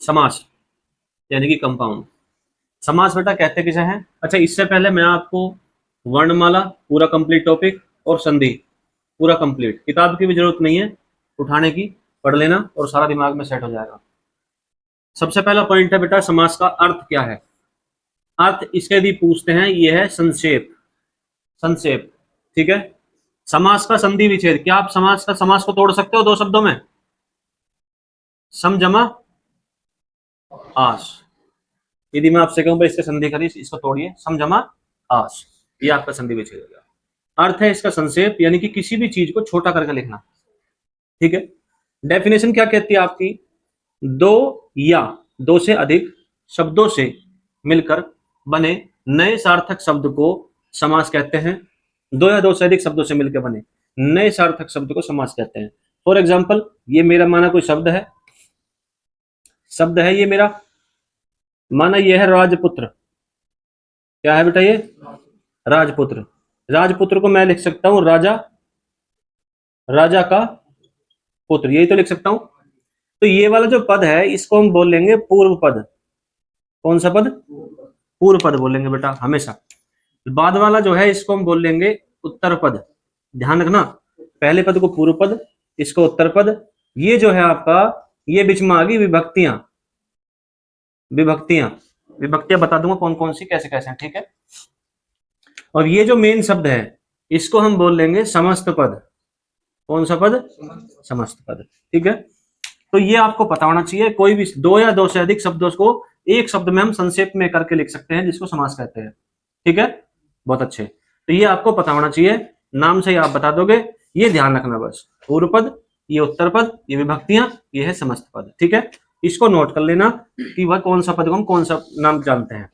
समास यानी कि कंपाउंड। समास बेटा कहते किसे हैं? अच्छा, इससे पहले मैं आपको वर्णमाला पूरा कंप्लीट टॉपिक और संधि पूरा कंप्लीट, किताब की भी जरूरत नहीं है उठाने की, पढ़ लेना और सारा दिमाग में सेट हो जाएगा। सबसे पहला पॉइंट है बेटा, समास का अर्थ क्या है? अर्थ इसके यदि पूछते हैं, ये है संक्षेप। संक्षेप, ठीक है। समास का संधि विच्छेद, क्या आप समास को तोड़ सकते हो दो शब्दों में? सम जमा आस। यदि मैं आपसे कहूं भाई इससे संधि करिए, इसको तोड़िए, सम जमा आस, ये आपका संधि विच्छेद हो गया। अर्थ है इसका संक्षेप, यानी कि किसी भी चीज को छोटा करके लिखना, ठीक है। डेफिनेशन क्या कहती है आपकी? दो या दो से अधिक शब्दों से मिलकर बने नए सार्थक शब्द को समास कहते हैं। दो या दो से अधिक शब्दों से मिलकर बने नए सार्थक शब्द को समास कहते हैं। फॉर एग्जाम्पल, ये मेरा माना कोई शब्द है, शब्द है ये मेरा, माना ये है राजपुत्र। क्या है बेटा ये? राजपुत्र। राजपुत्र को मैं लिख सकता हूं राजा, राजा का पुत्र, यही तो लिख सकता हूं। तो ये वाला जो पद है इसको हम बोल लेंगे पूर्व पद। कौन सा पद? पूर्व पद बोलेंगे बेटा हमेशा। बाद वाला जो है इसको हम बोल लेंगे उत्तर पद। ध्यान रखना, पहले पद को पूर्व पद, इसको उत्तर पद। ये जो है आपका, ये बीच में आ गई विभक्तियां। विभक्तियां, विभक्तियां बता दूंगा कौन कौन सी कैसे कैसे, ठीक है। और ये जो मेन शब्द है इसको हम बोल लेंगे समस्त पद। कौन सा पद? समस्त पद, ठीक है। तो ये आपको पता होना चाहिए, कोई भी दो या दो से अधिक शब्दों को एक शब्द में हम संक्षेप में करके लिख सकते हैं, जिसको समास कहते हैं, ठीक है। बहुत अच्छे, तो ये आपको पता होना चाहिए, नाम से ही आप बता दोगे, ये ध्यान रखना बस। पूर्व पद, ये उत्तर पद, ये विभक्तियां, ये है समस्त पद, ठीक है। इसको नोट कर लेना कि वह कौन सा पद को हम कौन सा नाम जानते हैं,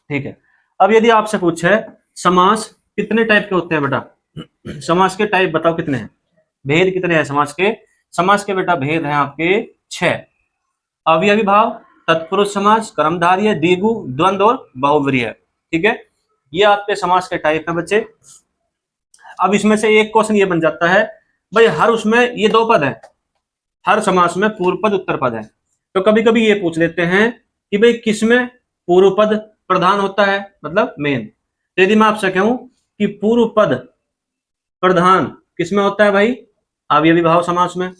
ठीक है। अब यदि आपसे पूछे समास कितने टाइप के होते हैं बेटा, समास के टाइप बताओ कितने हैं, भेद कितने हैं समास के? समास के बेटा भेद हैं आपके 6। अवयवी भाव, तत्पुरुष समास, कर्मधारय, द्विगु, द्वंद्व और बहुव्रीहि, ठीक है। ये आपके समास के टाइप हैं बच्चे। अब इसमें से एक क्वेश्चन ये बन जाता है, भाई हर उसमें ये दो पद है, हर समास में पूर्व पद उत्तर पद है, तो कभी कभी ये पूछ लेते हैं कि भाई किसमें पूर्व पद प्रधान होता है, मतलब मेन। तो यदि मैं आपसे कहूं कि पूर्व पद प्रधान किसमें होता है भाई? अवयवी भाव समास में।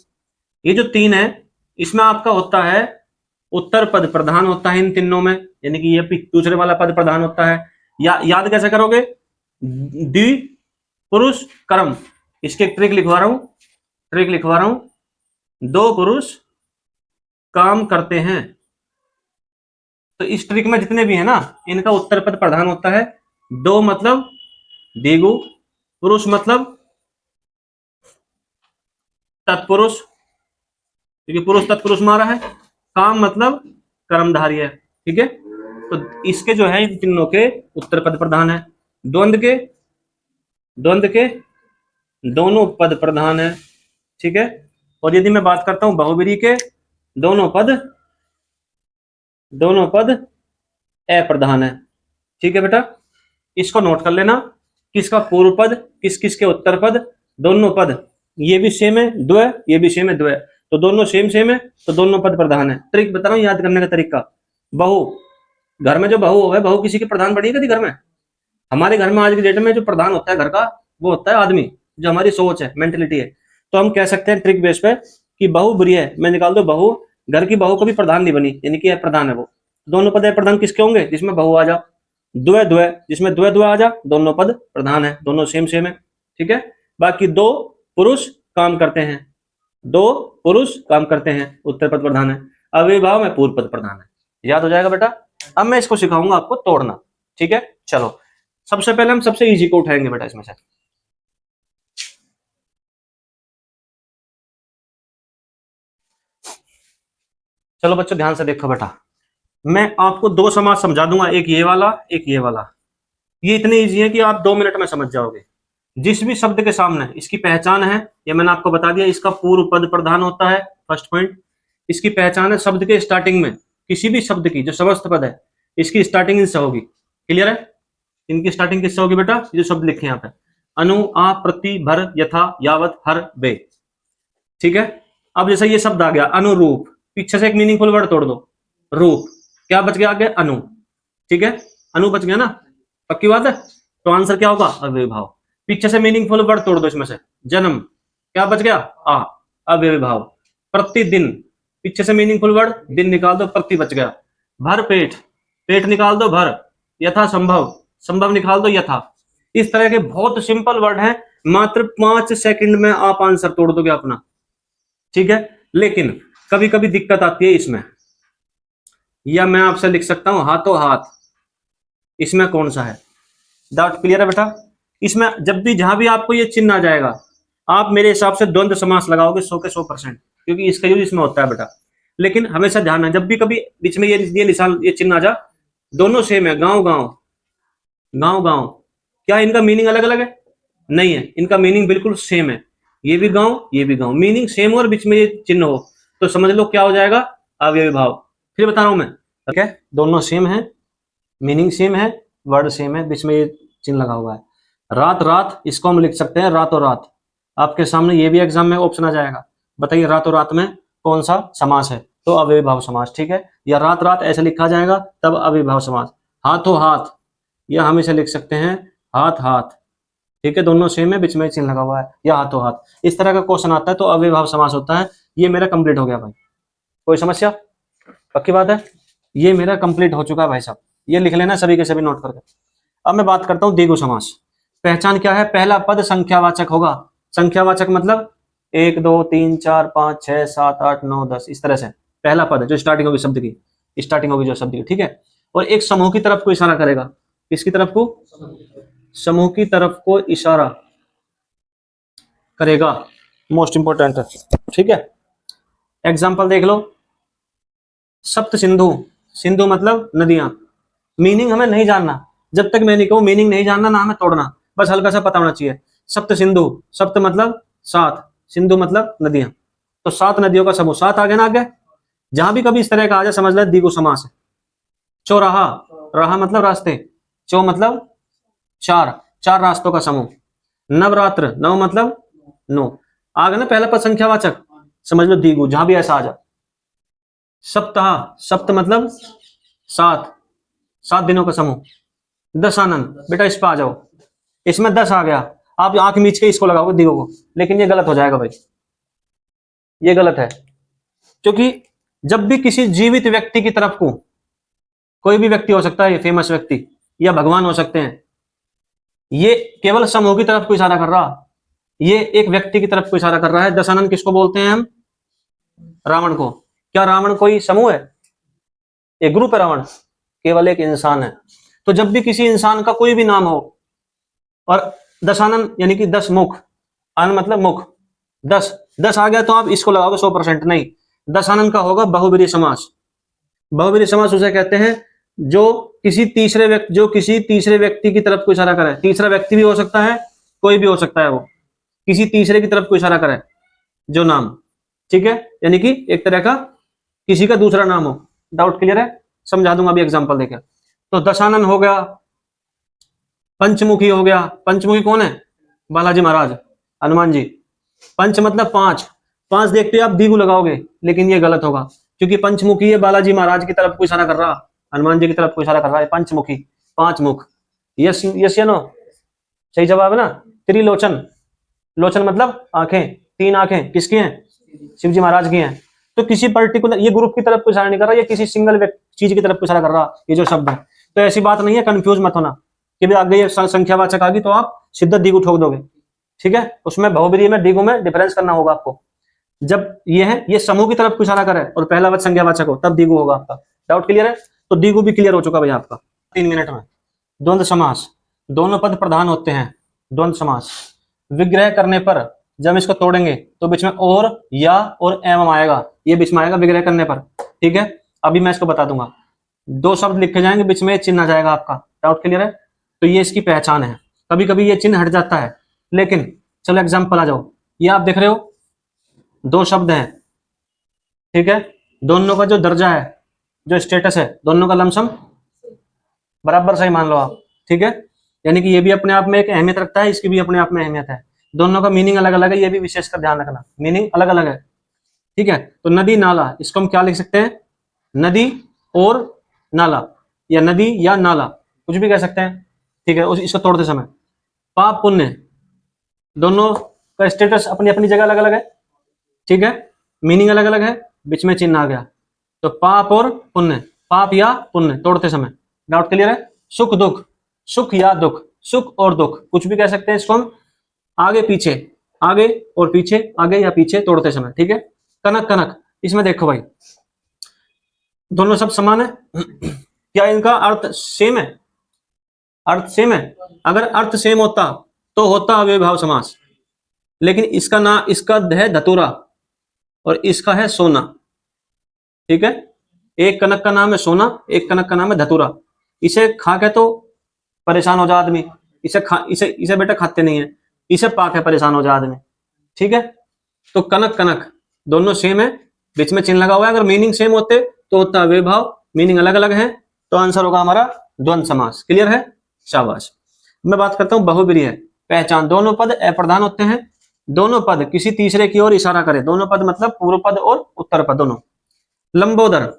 ये जो तीन है इसमें आपका होता है उत्तर पद प्रधान होता है इन तीनों में, यानी कि ये दूसरे वाला पद प्रधान होता है। याद कैसे करोगे? द्वि पुरुष कर्म, इसके ट्रिक लिखवा रहा हूं, दो पुरुष काम करते हैं, तो इस ट्रिक में जितने भी है ना इनका उत्तर पद प्रधान होता है। दो मतलब द्विगु, पुरुष मतलब तत्पुरुष, क्योंकि पुरुष तत्पुरुष मारा है, काम मतलब कर्मधारी है, ठीक है। तो इसके जो है इन तीनों के उत्तर पद प्रधान है। द्वंद्व के दोनों पद प्रधान है, ठीक है। और यदि मैं बात करता हूं बहुव्रीहि के, दोनों पद अप्रधान है, ठीक है बेटा। इसको नोट कर लेना, किसका पूर्व पद, किसके उत्तर पद, दोनों पद, ये भी सेम है द्वय, ये भी सेम है द्वय, तो दोनों सेम है, तो दोनों पद प्रधान है। ट्रिक बता रहा हूं याद करने का तरीका। बहू, घर में जो बहू हो, बहू किसी की प्रधान बनी कभी घर में? हमारे घर में आज की डेट में जो प्रधान होता है घर का, वो होता है आदमी, जो हमारी सोच है, मेंटेलिटी है। तो हम कह सकते हैं ट्रिक बेस पे कि बहू बुरी है, मैं निकाल दो बहू, घर की बहू कभी प्रधान नहीं बनी, यानी कि प्रधान है वो। दोनों पद प्रधान किसके होंगे? जिसमें बहू आ जा। द्वय, जिसमें द्वय आ जा, दोनों पद प्रधान है, दोनों सेम है, ठीक है। बाकी दो पुरुष काम करते हैं, उत्तर पद प्रधान है। अविभाव में पूर्व पद प्रधान है, याद हो जाएगा बेटा। अब मैं इसको सिखाऊंगा आपको तोड़ना, ठीक है। चलो, सबसे पहले हम सबसे इजी को उठाएंगे बेटा इसमें से। चलो बच्चों ध्यान से देखो बेटा, मैं आपको दो समास समझा दूंगा, एक ये वाला, एक ये वाला। ये इतने इजी है कि आप 2 मिनट में समझ जाओगे। जिस भी शब्द के सामने इसकी पहचान है, ये मैंने आपको बता दिया, इसका पूर्व पद प्रधान होता है, फर्स्ट पॉइंट। इसकी पहचान है शब्द के स्टार्टिंग में, किसी भी शब्द की जो समस्त पद है इसकी स्टार्टिंग इनसे होगी, क्लियर है। इनकी स्टार्टिंग किससे होगी बेटा? ये जो शब्द लिखे यहाँ पे, अनु, आ, प्रति, भर, यथा, यावत, हर, बे, ठीक है। अब जैसे ये शब्द आ गया अनुरूप, पीछे से एक मीनिंगफुल वर्ड तोड़ दो, रूप, क्या बच गया आगे, अनु, ठीक है, अनु बच गया ना, पक्की बात है। तो आंसर क्या होगा, अव्ययभाव। पीछे से मीनिंगफुल वर्ड तोड़ दो, इसमें से जन्म, क्या बच गया, आ, अव्ययभाव। प्रतिदिन, पीछे से मीनिंगफुल वर्ड, दिन निकाल दो, प्रति बच गया। भर पेट, पेट निकाल दो, भर, यथा संभव, संभव निकाल दो, यथा। इस तरह के बहुत सिंपल वर्ड हैं, मात्र 5 सेकंड में आप आंसर तोड़ दोगे अपना, ठीक है। लेकिन कभी कभी दिक्कत आती है इसमें, या मैं आपसे लिख सकता हूं हाथों हाथ, इसमें कौन सा है, डाउट क्लियर है बेटा। इसमें जब भी जहां भी आपको ये चिन्ह आ जाएगा, आप मेरे हिसाब से द्वंद्व समास लगाओगे 100 के 100%, क्योंकि इसका यूज इसमें होता है बेटा। लेकिन हमेशा ध्यान है, जब भी कभी बीच में ये निशान, ये चिन्ह आ जा, दोनों सेम है, गांव गांव, गांव गांव, क्या इनका मीनिंग अलग अलग है, नहीं है, इनका मीनिंग बिल्कुल सेम है। ये भी गांव, ये भी गांव, मीनिंग सेम और बीच में ये चिन्ह हो, तो समझ लो क्या हो जाएगा, अव्ययी भाव। फिर बता रहा हूं मैं, ठीक है, दोनों सेम है, मीनिंग सेम है, वर्ड सेम है, बीच में ये चिन्ह लगा हुआ है। रात रात, इसको हम लिख सकते हैं रातों रात। आपके सामने ये भी एग्जाम में ऑप्शन आ जाएगा, बताइए रातों रात में कौन सा समास है, तो अव्ययी भाव समास, ठीक है। या रात रात ऐसे लिखा जाएगा, तब अव्ययी भाव समास। हाथों हाथ, या हम इसे लिख सकते हैं हाथ हाथ, ठीक है, दोनों सेम है, बीच में चिन्ह लगा हुआ है, या हाथों हाथ। इस तरह का क्वेश्चन आता है तो अव्ययी भाव समास होता है। ये मेरा कंप्लीट हो गया भाई, कोई समस्या, पक्की बात है, ये मेरा कंप्लीट हो चुका है भाई साहब, ये लिख लेना सभी के सभी नोट करके। अब मैं बात करता हूं द्विगु समास। पहचान क्या है, पहला पद संख्यावाचक होगा। संख्यावाचक मतलब 1 2 3 4 5 6 7 8 9 10, इस तरह से पहला पद जो स्टार्टिंग होगी शब्द की, स्टार्टिंग होगी जो शब्द की, ठीक है। और एक समूह की तरफ को इशारा करेगा, किसकी तरफ को, समूह की तरफ को इशारा करेगा, मोस्ट इंपोर्टेंट है, ठीक है। एग्जाम्पल देख लो, सप्त सिंधु, सिंधु मतलब नदियां, मीनिंग हमें नहीं जानना, जब तक मैं नहीं कहूं मीनिंग नहीं जानना ना हमें तोड़ना, बस हल्का सा पता होना चाहिए। सप्त सिंधु, सप्त मतलब 7, सिंधु मतलब नदियां, तो 7 नदियों का समूह, 7 आगे ना आगे, जहां भी कभी इस तरह का आ जाए समझ ले द्विगु समास है। चौराहा, राहा मतलब रास्ते, चौ मतलब 4, 4 रास्तों का समूह। नवरात्र, नव मतलब 9, आ गया ना पहला पद संख्यावाचक, समझ लो द्विगु, जहां भी ऐसा आ जाए। सप्ताह, सप्त मतलब 7, 7 दिनों का समूह। दशानन, बेटा इस पर आ जाओ, इसमें 10 आ गया, आप आंख मीच के इसको लगाओगे द्विगु को, लेकिन ये गलत हो जाएगा भाई, ये गलत है। क्योंकि जब भी किसी जीवित व्यक्ति की तरफ को, कोई भी व्यक्ति हो सकता है, ये फेमस व्यक्ति या भगवान हो सकते हैं, ये केवल समूह की तरफ को इशारा कर रहा, ये एक व्यक्ति की तरफ को इशारा कर रहा है। दशानन किसको बोलते हैं हम, रावण को। क्या रावण कोई समूह है, एक ग्रुप है, रावण केवल एक इंसान है। तो जब भी किसी इंसान का कोई भी नाम हो और दशानन यानी कि 10 मुख, अन मतलब मुख, 10 आ गया तो आप इसको लगाओगे 100%, नहीं, दशानन का होगा बहुब्रीहि समास। बहुब्रीहि समास उसे कहते हैं जो किसी तीसरे व्यक्ति की तरफ को इशारा करे, तीसरा व्यक्ति भी हो सकता है, कोई भी हो सकता है, वो किसी तीसरे की तरफ को इशारा करे जो नाम, ठीक है, यानी कि एक तरह का किसी का दूसरा नाम हो। डाउट क्लियर है, समझा दूंगा अभी एग्जांपल देकर। तो दशानन हो गया, पंचमुखी हो गया, पंचमुखी कौन है, बालाजी महाराज, हनुमान जी। पंच मतलब 5, 5 देखते आप द्विगु लगाओगे, लेकिन ये गलत होगा, क्योंकि पंचमुखी है, बालाजी महाराज की तरफ को इशारा कर रहा, हनुमान जी की तरफ को इशारा कर रहा है, पंचमुखी, 5 मुख। यस यस या नो, सही जवाब है ना। त्रिलोचन, लोचन मतलब आंखें, 3 आंखें किसकी हैं, शिव जी महाराज की हैं। तो किसी पर्टिकुलर, ये ग्रुप की तरफ को इशारा नहीं कर रहा, ये किसी सिंगल चीज की तरफ को इशारा कर रहा, ये जो शब्द है। तो ऐसी बात नहीं है, कंफ्यूज मत होना कि भाई आगे ये संख्यावाचक आ गई तो आप सीधा द्विगु ठोक दोगे, ठीक है। उसमें बहुब्रीहि में द्विगु में डिफरेंस करना होगा आपको। जब ये है, ये समूह की तरफ को इशारा करे और पहला वचन संज्ञावाचक हो, तब द्विगु होगा आपका। डाउट क्लियर है, तो द्विगु भी क्लियर हो चुका भाई आपका 3 मिनट में। द्वंद्व समास, दोनों पद प्रधान होते हैं, द्वंद्व समास। विग्रह करने पर जब इसको तोड़ेंगे तो बीच में और, या और एवं आएगा, ये बीच में आएगा विग्रह करने पर, ठीक है। अभी मैं इसको बता दूंगा, 2 शब्द लिखे जाएंगे, बीच में चिन्ह आ जाएगा आपका। डाउट क्लियर है, तो ये इसकी पहचान है। कभी कभी ये चिन्ह हट जाता है, लेकिन चलो एग्जाम्पल आ जाओ। ये आप देख रहे हो 2 शब्द हैं, ठीक है, दोनों का जो दर्जा है, जो स्टेटस है, दोनों का लमसम बराबर सही मान लो आप, ठीक है। यानी कि ये भी अपने आप में एक अहमियत रखता है, इसकी भी अपने आप में अहमियत है। दोनों का मीनिंग अलग अलग है, ये भी विशेष कर ध्यान रखना, मीनिंग अलग अलग है। ठीक है। तो नदी नाला, इसको हम क्या लिख सकते हैं, नदी और नाला, या नदी या नाला, कुछ भी कह सकते हैं, ठीक है। इसको तोड़ते समय पाप पुण्य दोनों का स्टेटस अपनी अपनी जगह अलग अलग है, ठीक है, मीनिंग अलग अलग है, बीच में चिन्ह आ गया। तो पाप और पुण्य, पाप या पुण्य तोड़ते समय, डाउट क्लियर है। सुख दुख, सुख या दुख, सुख और दुख कुछ भी कह सकते हैं इसको हम, आगे पीछे, आगे और पीछे, आगे या पीछे तोड़ते समय, ठीक है। कनक कनक, इसमें देखो भाई दोनों सब समान है क्या इनका अर्थ सेम है, अर्थ सेम है। अगर अर्थ सेम होता तो होता अव्ययभाव समास, लेकिन इसका ना, इसका है धतूरा और इसका है सोना, ठीक है। एक कनक का नाम है सोना, एक कनक का नाम है धतूरा। इसे खा के तो परेशान हो जाए आदमी, इसे इसे बेटा खाते नहीं है, इसे पा के परेशान हो जाए आदमी, ठीक है। तो कनक कनक दोनों सेम है, बीच में चिन्ह लगा हुआ है। अगर मीनिंग सेम होते तो होता अव्ययभाव, मीनिंग अलग अलग है तो आंसर होगा हमारा द्वंद्व समास। क्लियर है, शाबाश। मैं बात करता हूं बहुब्रीहि पहचान। दोनों पद अप्रधान होते हैं, दोनों पद किसी तीसरे की ओर इशारा करें, दोनों पद मतलब पूर्व पद और उत्तर पद दोनों। लंबोदर,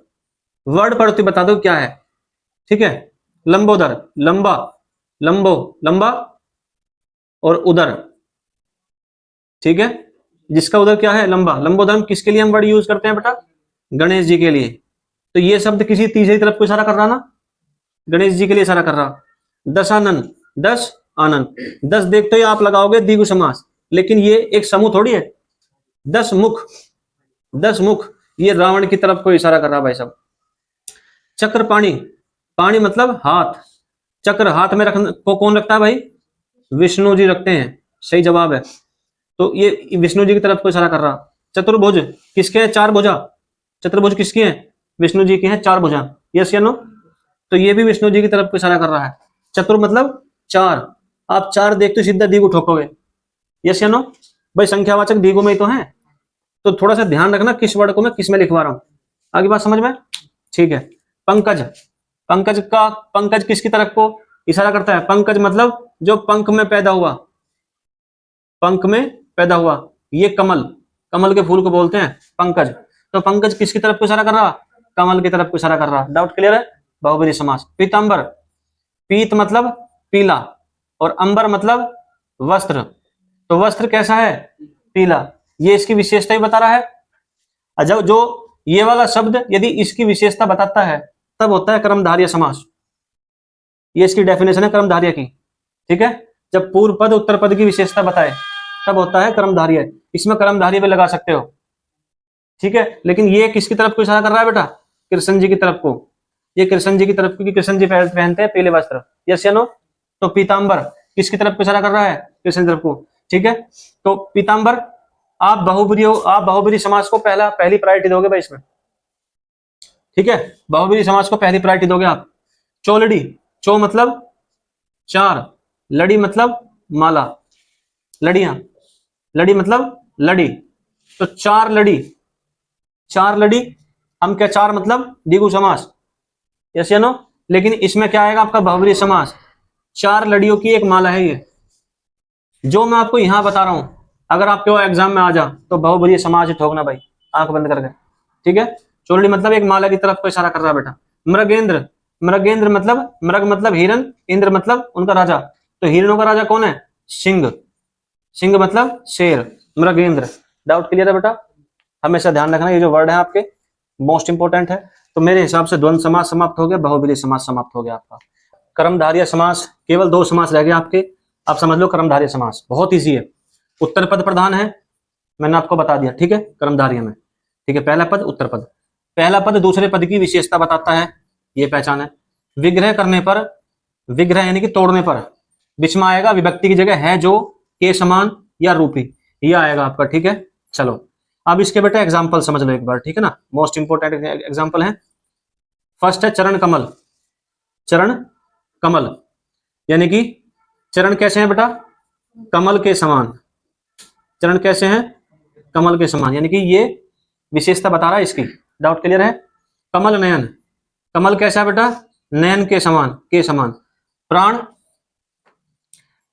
वर्ड प्रति बता दो क्या है, ठीक है। लंबोदर, लंबा, लंबो लंबा और उदर, ठीक है, जिसका उदर क्या है, लंबा। लंबोदर हम किसके लिए हम वर्ड यूज करते हैं बेटा, गणेश जी के लिए। तो ये शब्द किसी तीसरी तरफ को इशारा कर रहा ना, गणेश जी के लिए इशारा कर रहा। दशानन, दस आनंद, दस देखते ही आप लगाओगे द्विगु समास, लेकिन ये एक समूह थोड़ी है। दस मुख, दस मुख, ये रावण की तरफ को इशारा कर रहा भाई साहब। चक्र पाणी, पाणी मतलब हाथ, चक्र हाथ में रखने को कौन रखता है भाई, विष्णु जी रखते हैं, सही जवाब है। तो ये विष्णु जी की तरफ को इशारा कर रहा। चतुर्भुज, किसके हैं, चार भुजा, चतुर्भुज किसकी है, विष्णु जी की है चार भुजा, यस या नो। तो ये भी विष्णु जी की तरफ को इशारा कर रहा है। चतुर मतलब चार, आप चार देखते सीधा द्विगु ठोकोगे, यस या नो। भाई संख्यावाचक द्विगु में ही तो है, तो थोड़ा सा ध्यान रखना किस वर्ड को मैं किस में लिखवा रहा हूं, आगे बात समझ में, ठीक है। पंकज, पंकज का, पंकज किसकी तरफ को इशारा करता है, पंकज मतलब जो पंख में पैदा हुआ, पंख में पैदा हुआ, ये कमल, कमल के फूल को बोलते हैं पंकज। तो पंकज किसकी तरफ को इशारा कर रहा, कमल की तरफ को इशारा कर रहा। डाउट क्लियर है, बहुब्रीहि समास। पीतांबर, पीत मतलब पीला और अंबर मतलब वस्त्र, तो वस्त्र कैसा है, पीला, ये इसकी विशेषता ही बता रहा है। जब जो ये वाला शब्द यदि इसकी विशेषता बताता है तब होता है कर्मधारय समास, ये इसकी डेफिनेशन है कर्मधारय की, ठीक है। जब पूर्व पद उत्तर पद की विशेषता बताए तब होता है कर्मधारय, इसमें कर्मधारय भी लगा सकते हो, ठीक है। लेकिन ये किसकी तरफ को इशारा कर रहा है बेटा, कृष्ण जी की तरफ को, ये कृष्ण जी की तरफ, क्योंकि कृष्ण जी पहनते हैं पीले वस्त्र, यस या नो। तो पीतांबर किसकी तरफ को इशारा कर रहा है, कृष्ण तरफ को, ठीक है। तो पीतांबर, आप बहुब्रीहि समास को पहली प्रायोरिटी दोगे भाई इसमें, ठीक है, बहुब्रीहि समास को पहली प्रायोरिटी दोगे आप। चोलड़ी, चो मतलब चार, लड़ी मतलब माला, लड़ियां, लड़ी मतलब लड़ी, तो चार लड़ी, चार लड़ी, हम क्या, चार मतलब द्विगु समास, यस या नो। लेकिन इसमें क्या आएगा आपका बहुब्रीहि समास, चार लड़ियों की एक माला है ये, जो मैं आपको यहां बता रहा हूं, अगर आपके वो एग्जाम में आ जा तो बहुब्रीहि समास ही ठोकना भाई, आंख बंद करके, ठीक है। चोलड़ी मतलब एक माला की तरफ को इशारा कर रहा है बेटा। मृगेंद्र, मृगेंद्र मतलब, मृग मतलब हिरन, इंद्र मतलब उनका राजा, तो हिरणों का राजा कौन है, सिंह, सिंह मतलब शेर, मृगेंद्र। डाउट क्लियर है बेटा, हमेशा ध्यान रखना ये जो वर्ड है आपके मोस्ट इंपोर्टेंट है। तो मेरे हिसाब से द्वंद्व समास समाप्त हो गया, बहुब्रीहि समास समाप्त हो गया आपका। कर्मधारय समास, केवल दो समास रह गए आपके, आप समझ लो कर्मधारय समास बहुत ईजी है। उत्तर पद प्रधान है, मैंने आपको बता दिया, ठीक है, कर्मधारय में, ठीक है। पहला पद उत्तर पद, पहला पद दूसरे पद की विशेषता बताता है, ये पहचान है। विग्रह करने पर, विग्रह यानी कि तोड़ने पर, बीच में आएगा विभक्ति की जगह है जो, के समान या रूपी, ये आएगा आपका, ठीक है। चलो अब इसके बेटा एग्जाम्पल समझ लो एक बार, ठीक है ना, मोस्ट इंपोर्टेंट एग्जाम्पल है। फर्स्ट है चरण कमल, चरण कमल यानी कि चरण कैसे हैं बेटा, कमल के समान, चरण कैसे हैं, कमल के समान, यानी कि ये विशेषता बता रहा है इसकी। डाउट क्लियर है। कमल नयन, कमल कैसा है बेटा, नयन के समान, के समान। प्राण,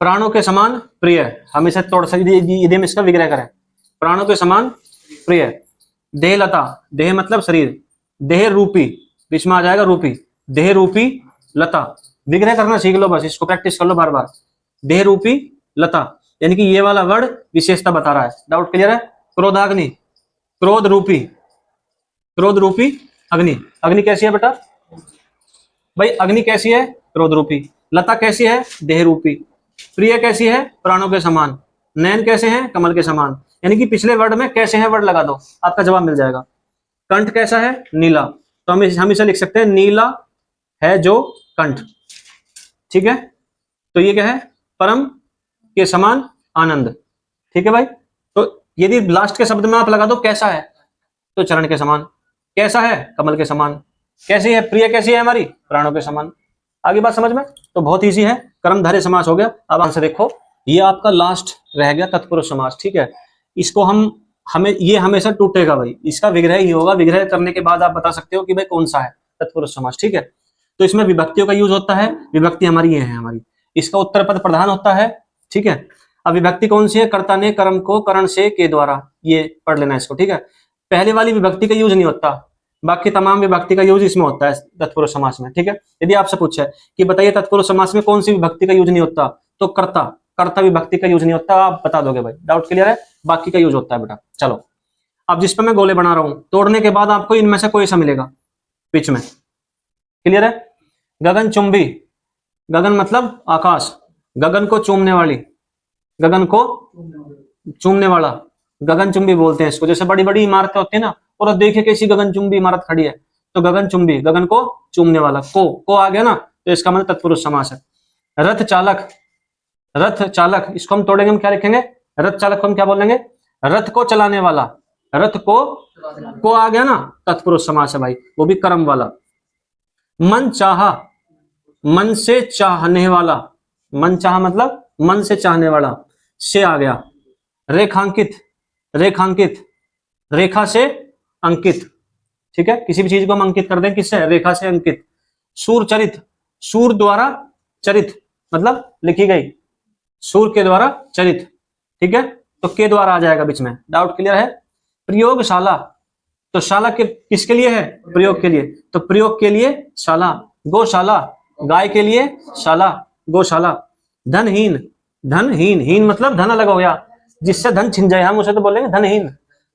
प्राणों के समान प्रिय, हम इसे तोड़ सकते यदि हम इसका विग्रह करें, प्राणों के समान प्रिय। देह लता, देह मतलब शरीर, देह रूपी, बीच में आ जाएगा रूपी, देह रूपी लता। विग्रह करना सीख लो, बस इसको प्रैक्टिस कर लो बार बार। देह रूपी लता, यानी कि ये वाला वर्ड विशेषता बता रहा है। डाउट क्लियर है? क्रोधाग्नि, क्रोध रूपी, क्रोध रूपी अग्नि। अग्नि कैसी है बेटा भाई? अग्नि कैसी है? क्रोध रूपी। लता कैसी है? देह रूपी। प्रिय कैसी है? प्राणों के समान। नयन कैसे हैं? कमल के समान। यानी कि पिछले वर्ड में कैसे हैं वर्ड लगा दो, आपका जवाब मिल जाएगा। कंठ कैसा है? नीला, तो हम इसे लिख सकते हैं नीला है जो कंठ। ठीक है, तो ये क्या है? परम के समान आनंद। ठीक है भाई, तो यदि लास्ट के शब्द में आप लगा दो कैसा है, तो चरण के समान। कैसा है? कमल के समान। कैसी है? प्रिय कैसी है हमारी? प्राणों के समान। आगे बात समझ में? तो बहुत इजी है, कर्मधारय समास हो गया। अब आंसर देखो, ये आपका लास्ट रह गया तत्पुरुष समास। ठीक है, इसको हमें ये हमेशा टूटेगा भाई, इसका विग्रह ही होगा। विग्रह करने के बाद आप बता सकते हो कि भाई कौन सा है तत्पुरुष समास। ठीक है, तो इसमें विभक्तियों का यूज होता है। विभक्ति हमारी ये है हमारी, इसका उत्तर पद प्रधान होता है। ठीक है, अब विभक्ति कौन सी है? कर्ता ने कर्म को करण से के द्वारा, ये पढ़ लेना इसको। ठीक है, पहले वाली विभक्ति का यूज नहीं होता, बाकी तमाम विभक्ति का यूज इसमें होता है तत्पुरुष समास में। ठीक है, यदि आपसे पूछे कि बताइए तत्पुरुष समास में कौन सी विभक्ति का यूज नहीं होता, तो कर्ता, कर्ता विभक्ति का यूज नहीं होता, आप बता दोगे भाई। डाउट क्लियर है? बाकी का यूज होता है बेटा। चलो, अब जिस पे मैं गोले बना रहा हूं, तोड़ने के बाद आपको इनमें से कोई सा मिलेगा बीच में। क्लियर है? गगन चुंबी, गगन मतलब आकाश, गगन को चूमने वाली, गगन को चूमने वाला, गगनचुंबी बोलते हैं इसको। जैसे बड़ी बड़ी इमारतें होती है ना, और देखिए कैसी गगनचुंबी इमारत खड़ी है, तो गगनचुंबी, गगन को चूमने वाला। को आ गया ना, तो इसका मतलब तत्पुरुष समास है। रथ चालक, रथ चालक, इसको हम तोड़ेंगे, हम क्या लिखेंगे? रथ चालक को हम क्या बोलेंगे? रथ को चलाने वाला। रथ को आ गया ना, तत्पुरुष समास है भाई, वो भी कर्म वाला। मन चाहा, मन से चाहने वाला, मन चाहा मतलब मन से चाहने वाला, से आ गया। रेखांकित, रेखांकित, रेखा से अंकित। ठीक है, किसी भी चीज को हम अंकित कर दें किससे? रेखा से अंकित। सूर चरित, सूर द्वारा चरित मतलब लिखी गई, सूर के द्वारा चरित। ठीक है, तो के द्वारा आ जाएगा बीच में। डाउट क्लियर है? प्रयोगशाला, तो शाला के किसके लिए है? प्रयोग के लिए, तो प्रयोग के लिए शाला। गौशाला, गाय के लिए शाला, गौशाला। धनहीन, धनहीन, हीन मतलब धन अलग हो गया, जिससे धन छिन जाए हम उसे तो बोलेंगे धनहीन,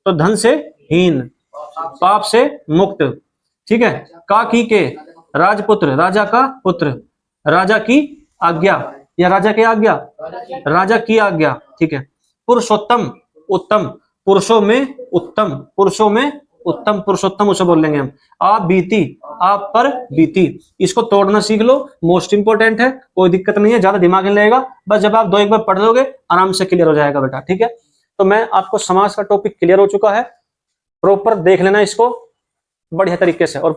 तो धन से हीन। पाप से मुक्त। ठीक है, का की के, राजपुत्र, राजा का पुत्र, राजा की आज्ञा या राजा की आज्ञा, राजा की आज्ञा। ठीक है, पुरुषोत्तम, उत्तम, पुरुषों में उत्तम, पुरुषों में उत्तम, पुरुषोत्तम उसे बोल लेंगे हम। आप बीती, आप पर बीती, इसको तोड़ना सीख लो, मोस्ट इंपोर्टेंट है, कोई दिक्कत नहीं है, ज्यादा दिमाग नहीं लगेगा, बस जब आप दो एक बार पढ़ लोगे आराम से क्लियर हो जाएगा बेटा। ठीक है, तो मैं आपको समास का टॉपिक क्लियर हो चुका है, प्रॉपर देख लेना इसको बढ़िया तरीके से, और